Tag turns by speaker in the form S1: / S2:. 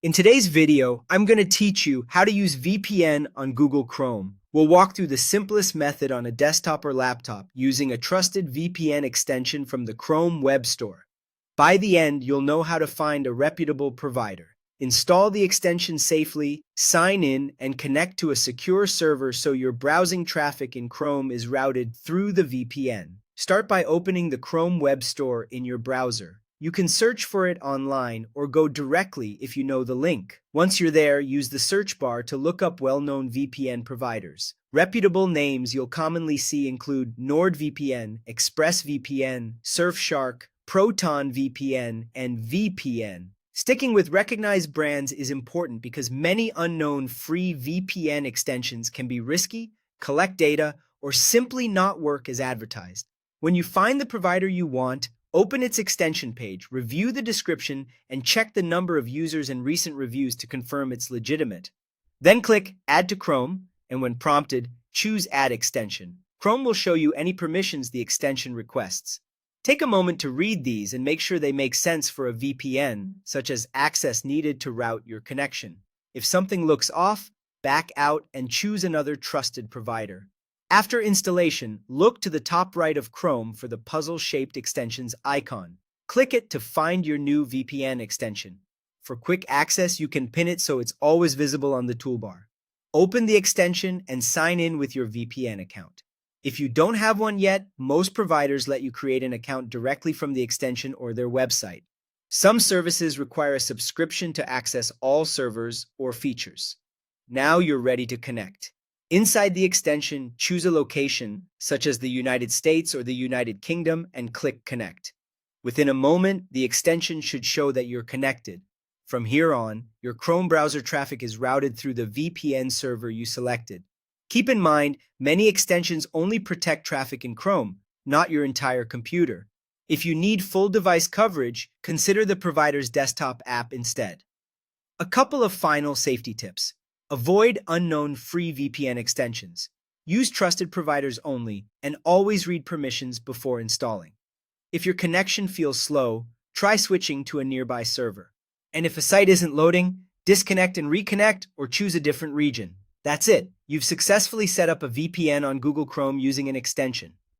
S1: In today's video, I'm going to teach you how to use VPN on Google Chrome. We'll walk through the simplest method on a desktop or laptop using a trusted VPN extension from the Chrome Web Store. By the end, you'll know how to find a reputable provider, install the extension safely, sign in, and connect to a secure server so your browsing traffic in Chrome is routed through the VPN. Start by opening the Chrome Web Store in your browser. You can search for it online or go directly if you know the link. Once you're there, use the search bar to look up well-known VPN providers. Reputable names you'll commonly see include NordVPN, ExpressVPN, Surfshark, ProtonVPN, and VPN. Sticking with recognized brands is important because many unknown free VPN extensions can be risky, collect data, or simply not work as advertised. When you find the provider you want, open its extension page, review the description, and check the number of users and recent reviews to confirm it's legitimate. Then click Add to Chrome, and when prompted, choose Add Extension. Chrome will show you any permissions the extension requests. Take a moment to read these and make sure they make sense for a VPN, such as access needed to route your connection. If something looks off, back out and choose another trusted provider. After installation, look to the top right of Chrome for the puzzle-shaped extensions icon. Click it to find your new VPN extension. For quick access, you can pin it so it's always visible on the toolbar. Open the extension and sign in with your VPN account. If you don't have one yet, most providers let you create an account directly from the extension or their website. Some services require a subscription to access all servers or features. Now you're ready to connect. Inside the extension, choose a location, such as the United States or the United Kingdom, and click Connect. Within a moment, the extension should show that you're connected. From here on, your Chrome browser traffic is routed through the VPN server you selected. Keep in mind, many extensions only protect traffic in Chrome, not your entire computer. If you need full device coverage, consider the provider's desktop app instead. A couple of final safety tips. Avoid unknown free VPN extensions. Use trusted providers only, and always read permissions before installing. If your connection feels slow, try switching to a nearby server. And if a site isn't loading, disconnect and reconnect or choose a different region. That's it. You've successfully set up a VPN on Google Chrome using an extension.